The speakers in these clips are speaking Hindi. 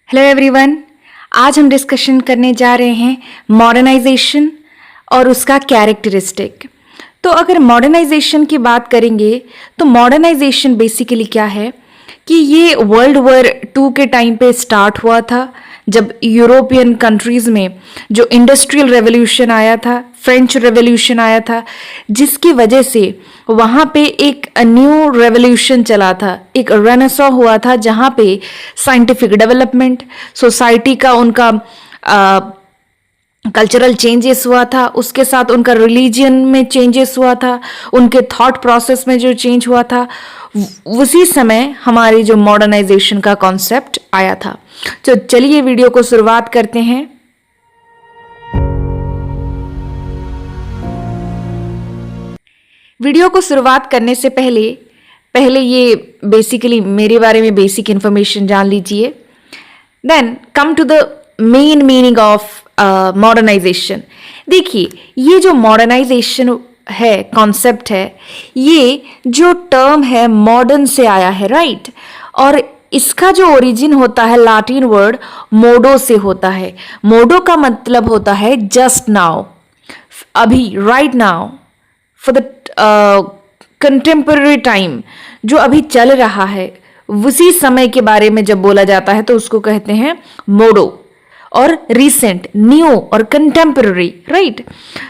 Hello everyone. आज हम डिस्कशन करने जा रहे हैं मॉडर्नाइजेशन और उसका कैरेक्टरिस्टिक। तो अगर मॉडर्नाइजेशन की बात करेंगे तो मॉडर्नाइजेशन बेसिकली क्या है कि ये वर्ल्ड वॉर 2 के टाइम पे स्टार्ट हुआ था, जब यूरोपियन कंट्रीज़ में जो इंडस्ट्रियल रेवोल्यूशन आया था, फ्रेंच रेवोल्यूशन आया था, जिसकी वजह से वहाँ पे एक न्यू रेवोल्यूशन चला था, एक रेनेसां हुआ था, जहाँ पे साइंटिफिक डेवलपमेंट, सोसाइटी का उनका कल्चरल चेंजेस हुआ था, उसके साथ उनका रिलीजन में चेंजेस हुआ था, उनके थॉट प्रोसेस में जो चेंज हुआ था, उसी समय हमारी जो मॉडर्नाइजेशन का कॉन्सेप्ट आया था। तो चलिए वीडियो को शुरुआत करते हैं। वीडियो को शुरुआत करने से पहले ये बेसिकली मेरे बारे में बेसिक इंफॉर्मेशन जान लीजिए। Then come to the main meaning of modernisation. देखिए, ये जो मॉडर्नाइजेशन है, कॉन्सेप्ट है, ये जो टर्म है मॉडर्न से आया है, राइट। और इसका जो ओरिजिन होता है लैटिन वर्ड मोडो से होता है। मोडो का मतलब होता है जस्ट नाउ, अभी, right now, for the contemporary time, जो अभी चल रहा है उसी समय के बारे में जब बोला जाता है तो उसको कहते हैं मोडो। और रिसेंट, न्यू और कंटेम्पररी, राइट।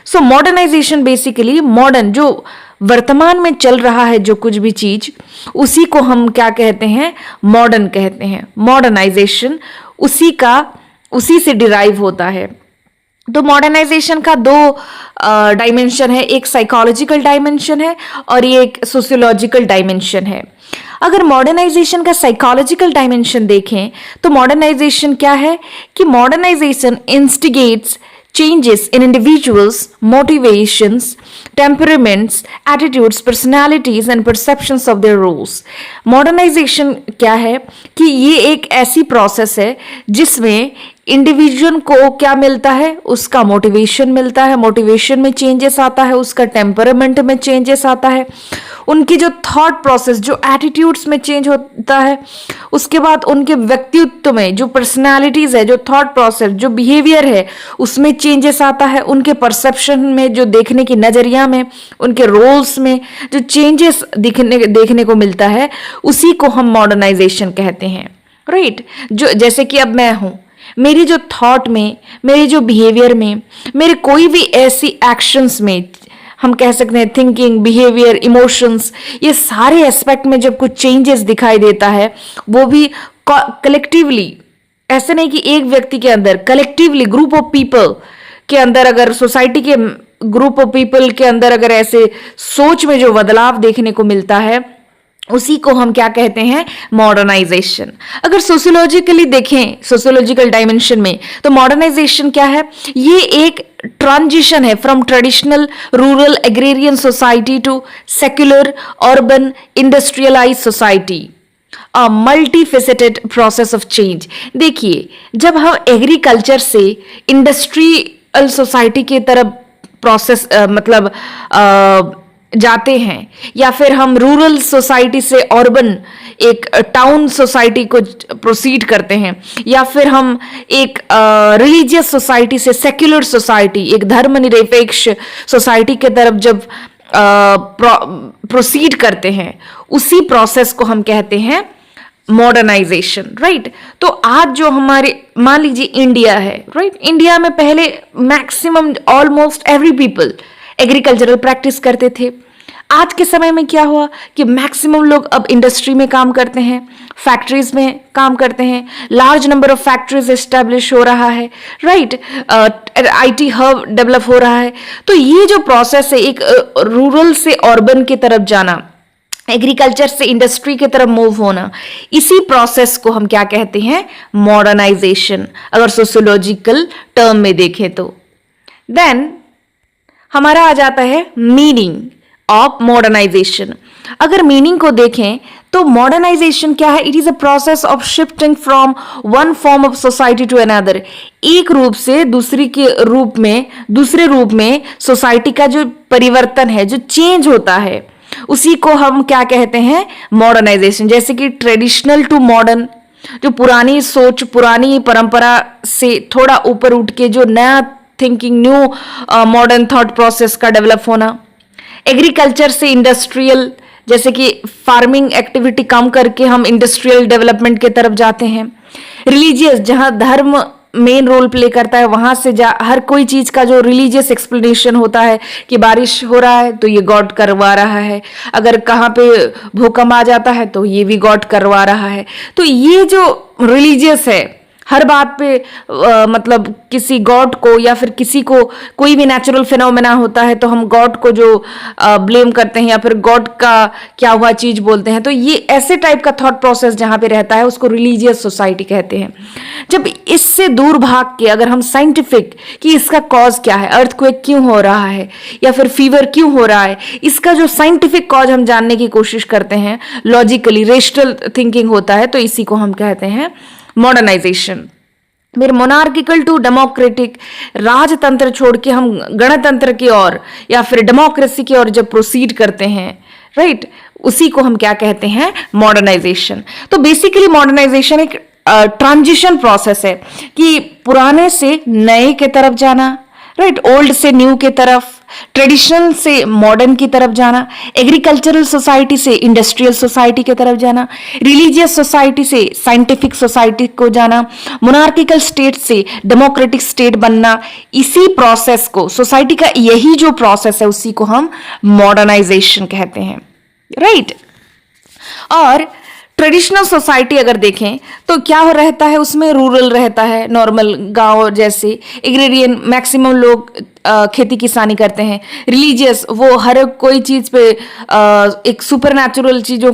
सो मॉडर्नाइजेशन बेसिकली मॉडर्न, जो वर्तमान में चल रहा है जो कुछ भी चीज, उसी को हम क्या कहते हैं, मॉडर्न कहते हैं। मॉडर्नाइजेशन उसी से डिराइव होता है। तो मॉडर्नाइजेशन का 2 डायमेंशन है, एक साइकोलॉजिकल डायमेंशन है और ये एक सोशियोलॉजिकल डायमेंशन है। अगर मॉडर्नाइजेशन का साइकोलॉजिकल डायमेंशन देखें तो मॉडर्नाइजेशन क्या है कि modernisation instigates changes in individuals, motivations, temperaments, attitudes, personalities and perceptions of their roles. Modernization क्या है कि ये एक ऐसी प्रोसेस है जिसमें इंडिविजुअल को क्या मिलता है, उसका मोटिवेशन मिलता है, मोटिवेशन में चेंजेस आता है, उसका टेम्परामेंट में चेंजेस आता है, उनकी जो थॉट प्रोसेस, जो एटीट्यूड्स में चेंज होता है, उसके बाद उनके व्यक्तित्व में जो पर्सनालिटीज है, जो थॉट प्रोसेस, जो बिहेवियर है, उसमें चेंजेस आता है, उनके परसेप्शन में, जो देखने की नजरिया में, उनके रोल्स में जो चेंजेस देखने को मिलता है, उसी को हम मॉडर्नाइजेशन कहते हैं, राइट। जो जैसे कि अब मैं हूं, मेरी जो थॉट में, मेरे जो बिहेवियर में, मेरे कोई भी ऐसी एक्शंस में, हम कह सकते हैं थिंकिंग, बिहेवियर, इमोशंस, ये सारे एस्पेक्ट में जब कुछ चेंजेस दिखाई देता है, वो भी कलेक्टिवली, ऐसे नहीं कि एक व्यक्ति के अंदर, कलेक्टिवली ग्रुप ऑफ पीपल के अंदर, अगर सोसाइटी के ग्रुप ऑफ पीपल के अंदर अगर ऐसे सोच में जो बदलाव देखने को मिलता है, उसी को हम क्या कहते हैं, मॉडर्नाइजेशन। अगर सोशियोलॉजिकली देखें, सोशियोलॉजिकल डायमेंशन में, तो मॉडर्नाइजेशन क्या है, ये एक ट्रांजिशन है from traditional rural agrarian society to secular urban industrialise society, a multifaceted process of change. देखिए, जब हम एग्रीकल्चर से इंडस्ट्रियल सोसाइटी की तरफ प्रोसेस जाते हैं, या फिर हम रूरल सोसाइटी से अर्बन एक टाउन सोसाइटी को प्रोसीड करते हैं, या फिर हम एक रिलीजियस सोसाइटी से सेक्युलर सोसाइटी, एक धर्मनिरपेक्ष सोसाइटी के तरफ जब प्रोसीड करते हैं, उसी प्रोसेस को हम कहते हैं मॉडर्नाइजेशन, राइट। तो आज जो हमारे, मान लीजिए इंडिया है, राइट, इंडिया में पहले maximum almost every people agricultural practice करते थे। आज के समय में क्या हुआ कि मैक्सिमम लोग अब इंडस्ट्री में काम करते हैं, फैक्ट्रीज में काम करते हैं, large number of factories establish हो रहा है, राइट, आईटी हब डेवलप हो रहा है। तो ये जो प्रोसेस है, एक रूरल से अर्बन की तरफ जाना, एग्रीकल्चर से इंडस्ट्री की तरफ मूव होना, इसी प्रोसेस को हम क्या कहते हैं, मॉडर्नाइजेशन, अगर सोशियोलॉजिकल टर्म में देखें तो। देन हमारा आ जाता है मीनिंग ऑफ मॉडर्नाइजेशन। अगर मीनिंग को देखें तो मॉडर्नाइजेशन क्या है, it is a process of shifting from one form of society to another, एक रूप से दूसरे रूप में सोसाइटी का जो परिवर्तन है, जो चेंज होता है, उसी को हम क्या कहते हैं, मॉडर्नाइजेशन। जैसे कि ट्रेडिशनल टू मॉडर्न, जो पुरानी सोच, पुरानी परंपरा से थोड़ा ऊपर उठ के जो नया thinking, new modern thought process का डेवलप होना, एग्रीकल्चर से इंडस्ट्रियल, जैसे कि फार्मिंग एक्टिविटी कम करके हम इंडस्ट्रियल डेवलपमेंट की तरफ जाते हैं, रिलीजियस, जहां धर्म मेन रोल प्ले करता है, वहां से हर कोई चीज का जो रिलीजियस एक्सप्लेनेशन होता है कि बारिश हो रहा है तो ये गॉड करवा रहा है, अगर कहाँ पे भूकंप आ जाता है तो ये भी गॉड करवा रहा है। तो ये जो रिलीजियस है, हर बात पे मतलब किसी गॉड को या फिर किसी को, कोई भी नेचुरल फिनोमेना होता है तो हम गॉड को जो ब्लेम करते हैं या फिर गॉड का क्या हुआ चीज बोलते हैं। तो ये ऐसे टाइप का थॉट प्रोसेस जहां पे रहता है उसको रिलीजियस सोसाइटी कहते हैं। जब इससे दूर भाग के अगर हम साइंटिफिक कि इसका कॉज क्या है, अर्थक्वेक क्यों हो रहा है या फिर फीवर क्यों हो रहा है, इसका जो साइंटिफिक कॉज हम जानने की कोशिश करते हैं, लॉजिकली रेशनल थिंकिंग होता है, तो इसी को हम कहते हैं मॉडर्नाइजेशन। फिर मोनार्किकल टू डेमोक्रेटिक, राजतंत्र छोड़ के हम गणतंत्र की ओर या फिर डेमोक्रेसी की ओर जब प्रोसीड करते हैं, राइट, उसी को हम क्या कहते हैं, मॉडर्नाइजेशन। तो बेसिकली मॉडर्नाइजेशन एक ट्रांजिशन प्रोसेस है कि पुराने से नए के तरफ जाना, राइट, ओल्ड से न्यू के तरफ, ट्रेडिशनल से मॉडर्न की तरफ जाना, एग्रीकल्चरल सोसाइटी से इंडस्ट्रियल सोसाइटी की तरफ जाना, रिलीजियस सोसाइटी से साइंटिफिक सोसाइटी को जाना, मोनार्किकल स्टेट से डेमोक्रेटिक स्टेट बनना। इसी प्रोसेस को, सोसाइटी का यही जो प्रोसेस है उसी को हम मॉडर्नाइजेशन कहते हैं, राइट। और ट्रेडिशनल सोसाइटी अगर देखें तो क्या हो रहता है, उसमें रूरल रहता है, नॉर्मल गांव जैसे, एग्रेरियन, मैक्सिमम लोग खेती किसानी करते हैं। रिलीजियस, वो हर कोई चीज पे एक सुपर नेचुरल चीजों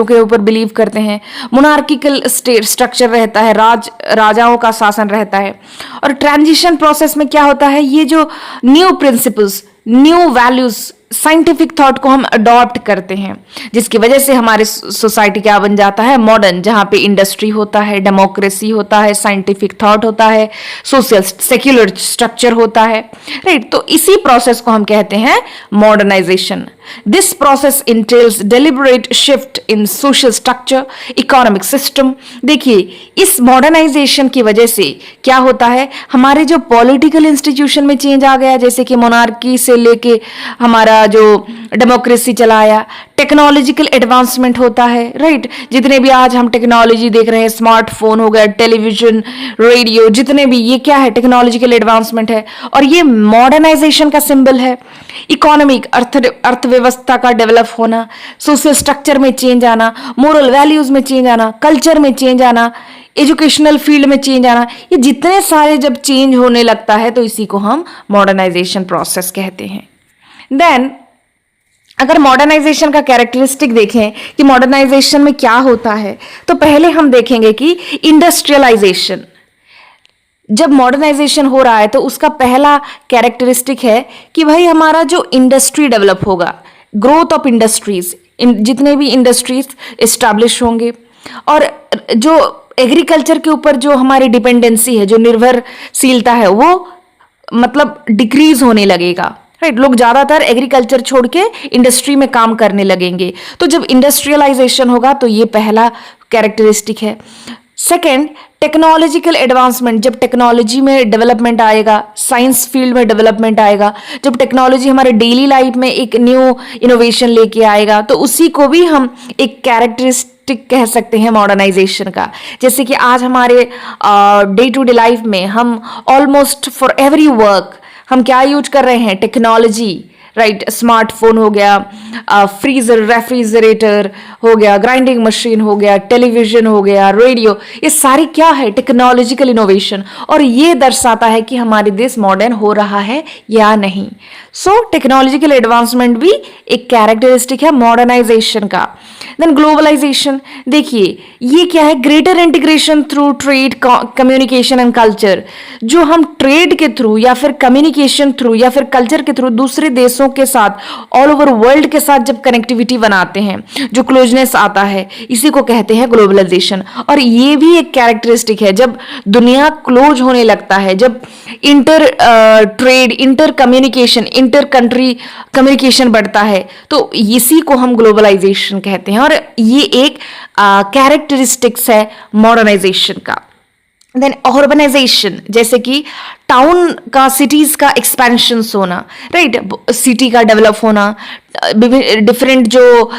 के ऊपर बिलीव करते हैं। मोनार्किकल स्टेट स्ट्रक्चर रहता है, राजाओं का शासन रहता है। और ट्रांजिशन प्रोसेस में क्या होता है, ये जो new principles, new values, scientific thought को हम अडॉप्ट करते हैं, जिसकी वजह से हमारे सोसाइटी क्या बन जाता है, मॉडर्न, जहां पे इंडस्ट्री होता है, डेमोक्रेसी होता है, साइंटिफिक थॉट होता है, सोशल सेक्युलर स्ट्रक्चर होता है, राइट। तो इसी प्रोसेस को हम कहते हैं modernisation. This process entails deliberate shift in social structure, economic system. देखिए, इस मॉडर्नाइजेशन की वजह से क्या होता है, हमारे जो पॉलिटिकल इंस्टीट्यूशन में चेंज आ गया, जैसे कि मोनार्की से लेके हमारा जो डेमोक्रेसी चलाया, टेक्नोलॉजिकल एडवांसमेंट होता है, राइट। जितने भी आज हम टेक्नोलॉजी देख रहे हैं, स्मार्टफोन हो गया, टेलीविजन, रेडियो, जितने भी, ये क्या है, टेक्नोलॉजिकल एडवांसमेंट है और ये मॉडर्नाइजेशन का सिंबल है। इकोनॉमिक, अर्थव्यवस्था का डेवलप होना, सोशल स्ट्रक्चर में चेंज आना, मोरल वैल्यूज में चेंज आना, कल्चर में चेंज आना, एजुकेशनल फील्ड में चेंज आना, ये जितने सारे जब चेंज होने लगता है तो इसी को हम मॉडर्नाइजेशन प्रोसेस कहते हैं। देन अगर मॉडर्नाइजेशन का कैरेक्टरिस्टिक देखें कि मॉडर्नाइजेशन में क्या होता है, तो पहले हम देखेंगे कि इंडस्ट्रियलाइजेशन, जब मॉडर्नाइजेशन हो रहा है तो उसका पहला कैरेक्टरिस्टिक है कि भाई हमारा जो इंडस्ट्री डेवलप होगा, ग्रोथ ऑफ इंडस्ट्रीज, जितने भी इंडस्ट्रीज एस्टैब्लिश होंगे और जो एग्रीकल्चर के ऊपर जो हमारी डिपेंडेंसी है, जो निर्भरशीलता है, वो मतलब डिक्रीज होने लगेगा, राइट। लोग ज्यादातर एग्रीकल्चर छोड़ के इंडस्ट्री में काम करने लगेंगे। तो जब इंडस्ट्रियलाइजेशन होगा तो ये पहला कैरेक्टरिस्टिक है। सेकेंड, टेक्नोलॉजिकल एडवांसमेंट, जब टेक्नोलॉजी में डेवलपमेंट आएगा, साइंस फील्ड में डेवलपमेंट आएगा, जब टेक्नोलॉजी हमारे डेली लाइफ में एक न्यू इनोवेशन लेके आएगा, तो उसी को भी हम एक कैरेक्टरिस्टिक कह सकते हैं मॉडर्नाइजेशन का। जैसे कि आज हमारे डे टू डे लाइफ में हम ऑलमोस्ट फॉर एवरी वर्क हम क्या यूज कर रहे हैं, टेक्नोलॉजी, राइट। स्मार्टफोन हो गया, फ्रीजर, रेफ्रिजरेटर हो गया, ग्राइंडिंग मशीन हो गया, टेलीविजन हो गया, रेडियो, ये सारी क्या है, टेक्नोलॉजिकल इनोवेशन। और ये दर्शाता है कि हमारे देश मॉडर्न हो रहा है या नहीं। सो टेक्नोलॉजिकल एडवांसमेंट भी एक कैरेक्टरिस्टिक है मॉडर्नाइजेशन का। देन ग्लोबलाइजेशन, देखिए ये क्या है, greater integration through trade, communication and culture. जो हम ट्रेड के थ्रू या फिर कम्युनिकेशन थ्रू या फिर कल्चर के थ्रू दूसरे देशों देशों के साथ, ऑल ओवर वर्ल्ड के साथ जब कनेक्टिविटी बनाते हैं, जो क्लोजनेस आता है, इसी को कहते हैं ग्लोबलाइजेशन। और ये भी एक कैरेक्टरिस्टिक है, जब दुनिया क्लोज होने लगता है, जब inter trade, inter communication, inter country communication बढ़ता है, तो इसी को हम ग्लोबलाइजेशन कहते हैं। और ये एक कैरेक्टरिस्टिक्स है मॉडर्नाइजेशन का। देन ऑर्बनाइजेशन, जैसे कि टाउन का, सिटीज का एक्सपेंशन होना, राइट, सिटी का डेवलप होना, डिफरेंट जो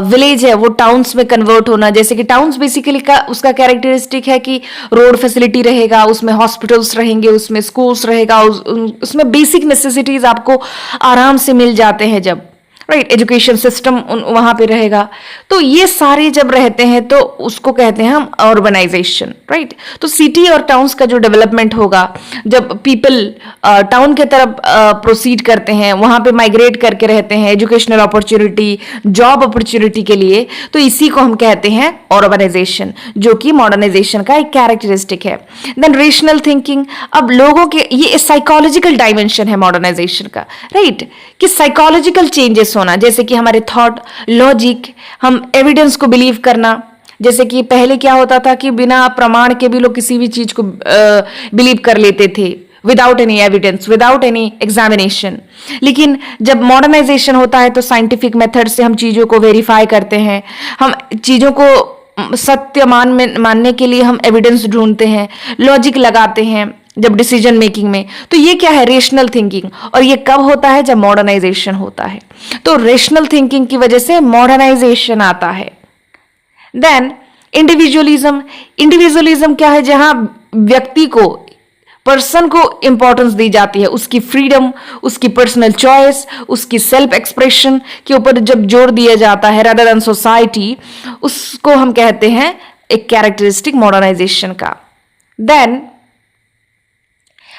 विलेज है वो टाउन्स में कन्वर्ट होना। जैसे कि टाउन्स बेसिकली का उसका कैरेक्टरिस्टिक है कि रोड फैसिलिटी रहेगा, उसमें हॉस्पिटल्स रहेंगे, उसमें स्कूल्स रहेगा, उसमें बेसिक नेसेसिटीज आपको आराम से मिल जाते हैं जब, राइट, एजुकेशन सिस्टम वहां पे रहेगा। तो ये सारे जब रहते हैं तो उसको कहते हैं हम अर्बनाइजेशन, राइट। तो सिटी और टाउन्स का जो डेवलपमेंट होगा, जब पीपल टाउन के तरफ प्रोसीड करते हैं, वहां पे माइग्रेट करके रहते हैं एजुकेशनल अपॉर्चुनिटी, जॉब अपॉर्चुनिटी के लिए, तो इसी को हम कहते हैं अर्बनाइजेशन, जो कि मॉडर्नाइजेशन का एक कैरेक्टरिस्टिक है। देन रेशनल थिंकिंग, अब लोगों के, ये साइकोलॉजिकल डायमेंशन है मॉडर्नाइजेशन का, राइट, कि साइकोलॉजिकल चेंजेस होना, जैसे कि हमारे थॉट, लॉजिक, हम एविडेंस को बिलीव करना। जैसे कि पहले क्या होता था कि बिना प्रमाण के भी लोग किसी भी चीज को बिलीव कर लेते थे, without any evidence, without any examination. लेकिन जब मॉडर्नाइजेशन होता है तो साइंटिफिक मेथड से हम चीजों को वेरीफाई करते हैं, हम चीजों को सत्य मानने के लिए हम एविडेंस ढूंढते हैं, लॉजिक लगाते हैं जब डिसीजन मेकिंग में। तो ये क्या है, रेशनल थिंकिंग। और ये कब होता है, जब मॉडर्नाइजेशन होता है। तो रेशनल थिंकिंग की वजह से मॉडर्नाइजेशन आता है। देन इंडिविजुअलिज्म, इंडिविजुअलिज्म क्या है, जहां व्यक्ति को, पर्सन को इंपॉर्टेंस दी जाती है, उसकी फ्रीडम, उसकी पर्सनल चॉइस, उसकी सेल्फ एक्सप्रेशन के ऊपर जब जोर दिया जाता है रादर देन सोसाइटी, उसको हम कहते हैं एक कैरेक्टरिस्टिक मॉडर्नाइजेशन का। देन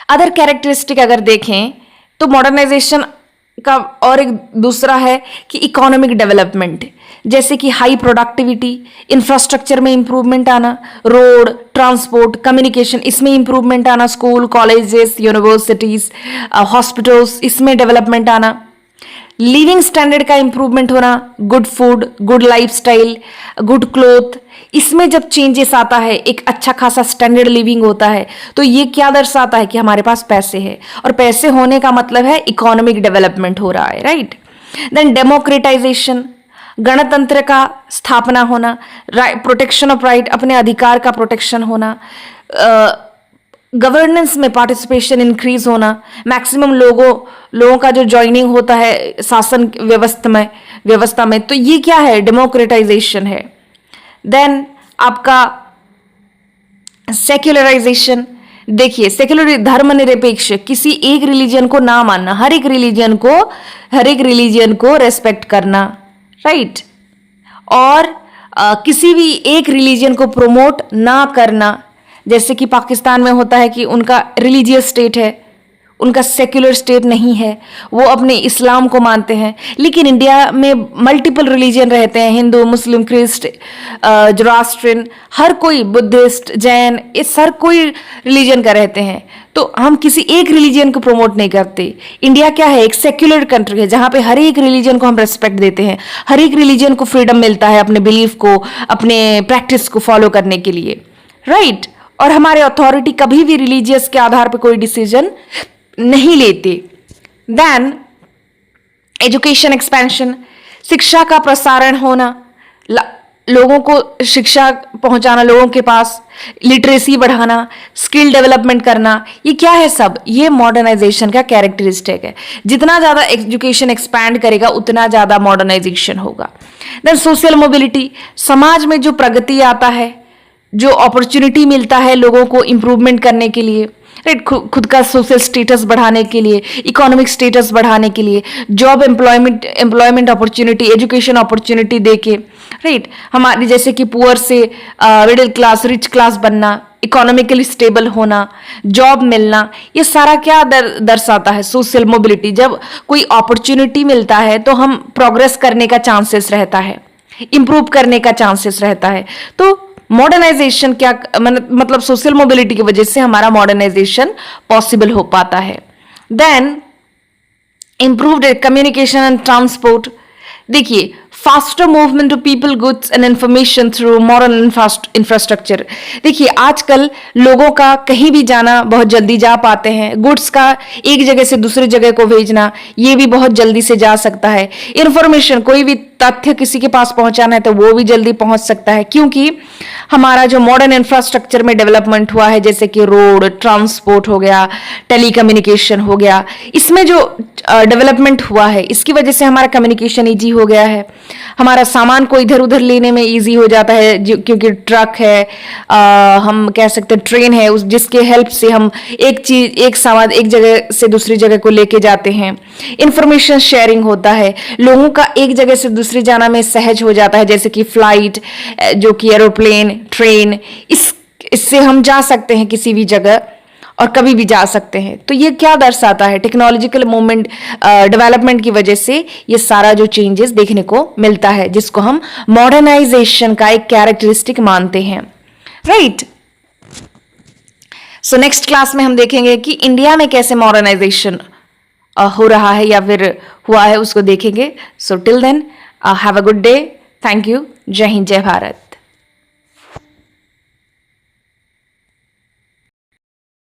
अदर कैरेक्टरिस्टिक अगर देखें तो मॉडर्नाइजेशन का और एक दूसरा है कि इकोनॉमिक डेवलपमेंट, जैसे कि हाई प्रोडक्टिविटी, इंफ्रास्ट्रक्चर में इंप्रूवमेंट आना, रोड, ट्रांसपोर्ट, कम्युनिकेशन, इसमें इंप्रूवमेंट आना, स्कूल, कॉलेजेस, यूनिवर्सिटीज, हॉस्पिटल्स, इसमें डेवलपमेंट आना, लिविंग स्टैंडर्ड का इंप्रूवमेंट होना, good food, good lifestyle, good cloth, इसमें जब चेंजेस आता है, एक अच्छा खासा स्टैंडर्ड लिविंग होता है, तो ये क्या दर्शाता है कि हमारे पास पैसे है, और पैसे होने का मतलब है इकोनॉमिक डेवलपमेंट हो रहा है, राइट। देन डेमोक्रेटाइजेशन, गणतंत्र का स्थापना होना, प्रोटेक्शन ऑफ राइट, अपने अधिकार का प्रोटेक्शन होना, गवर्नेंस में पार्टिसिपेशन इंक्रीज होना, मैक्सिमम लोगों का जो ज्वाइनिंग होता है शासन व्यवस्था में, तो ये क्या है, डेमोक्रेटाइजेशन है। देन आपका सेक्युलराइजेशन, देखिए सेक्युलर, धर्मनिरपेक्ष, किसी एक रिलीजन को ना मानना, हर एक रिलीजन को रेस्पेक्ट करना, राइट। और किसी भी एक रिलीजन को प्रोमोट ना करना, जैसे कि पाकिस्तान में होता है कि उनका रिलीजियस स्टेट है, उनका सेक्युलर स्टेट नहीं है, वो अपने इस्लाम को मानते हैं। लेकिन इंडिया में मल्टीपल रिलीजन रहते हैं, हिंदू, मुस्लिम, क्रिस्ट, जोरास्ट्रियन, हर कोई, बुद्धिस्ट, जैन, इस हर कोई रिलीजन का रहते हैं। तो हम किसी एक रिलीजन को प्रमोट नहीं करते। इंडिया क्या है, एक सेक्युलर कंट्री है, जहां पे हर एक रिलीजन को हम रेस्पेक्ट देते हैं, हर एक रिलीजन को फ्रीडम मिलता है अपने बिलीफ को, अपने प्रैक्टिस को फॉलो करने के लिए, राइट। और हमारे अथॉरिटी कभी भी रिलीजियस के आधार पर कोई डिसीजन नहीं लेते। देन एजुकेशन एक्सपेंशन, शिक्षा का प्रसारण होना, लोगों को शिक्षा पहुंचाना, लोगों के पास लिटरेसी बढ़ाना, स्किल डेवलपमेंट करना, ये क्या है, सब ये मॉडर्नाइजेशन का कैरेक्टरिस्टिक है। जितना ज्यादा एजुकेशन एक्सपैंड करेगा उतना ज्यादा मॉडर्नाइजेशन होगा। देन सोशल मोबिलिटी, समाज में जो प्रगति आता है, जो अपॉर्चुनिटी मिलता है लोगों को इंप्रूवमेंट करने के लिए, राइट, खुद का सोशल स्टेटस बढ़ाने के लिए, इकोनॉमिक स्टेटस बढ़ाने के लिए, job employment opportunity, education opportunity देके, राइट, हमारे जैसे कि पुअर से मिडिल क्लास, रिच क्लास बनना, इकोनॉमिकली स्टेबल होना, जॉब मिलना, ये सारा क्या दर्शाता है, सोशल मोबिलिटी। जब कोई अपॉर्चुनिटी मिलता है तो हम प्रोग्रेस करने का चांसेस रहता है, इंप्रूव करने का चांसेस रहता है। तो मॉडर्नाइजेशन क्या मतलब, सोशल मोबिलिटी की वजह से हमारा मॉडर्नाइजेशन पॉसिबल हो पाता है। Then improved communication and transport. देखिए, faster movement of people, goods and information through modern infrastructure. देखिए, आजकल लोगों का कहीं भी जाना बहुत जल्दी जा पाते हैं. गुड्स का एक जगह से दूसरी जगह को भेजना, ये भी बहुत जल्दी से जा सकता है. इंफॉर्मेशन, कोई भी तथ्य किसी के पास पहुंचाना है तो वो भी जल्दी पहुंच सकता है, क्योंकि हमारा जो मॉडर्न इंफ्रास्ट्रक्चर में डेवलपमेंट हुआ है, जैसे कि रोड, ट्रांसपोर्ट हो गया, टेलीकम्युनिकेशन हो गया, इसमें जो डेवलपमेंट हुआ है, इसकी वजह से हमारा कम्युनिकेशन ईजी हो गया है. हमारा सामान को इधर उधर लेने में इजी हो जाता है, क्योंकि ट्रक है, हम कह सकते हैं ट्रेन है, उस जिसके हेल्प से हम एक सामान एक जगह से दूसरी जगह को लेके जाते हैं. इंफॉर्मेशन शेयरिंग होता है, लोगों का एक जगह से दूसरी जाना में सहज हो जाता है, जैसे कि फ्लाइट, जो कि एरोप्लेन, ट्रेन, इससे हम जा सकते हैं किसी भी जगह और कभी भी जा सकते हैं. तो ये क्या दर्शाता है? टेक्नोलॉजिकल मूवमेंट, डेवलपमेंट की वजह से ये सारा जो चेंजेस देखने को मिलता है, जिसको हम मॉडर्नाइजेशन का एक कैरेक्टरिस्टिक मानते हैं. राइट. सो नेक्स्ट क्लास में हम देखेंगे कि इंडिया में कैसे मॉडर्नाइजेशन हो रहा है या फिर हुआ है, उसको देखेंगे. So till then, have a good day. Thank you. जय हिंद, जय भारत.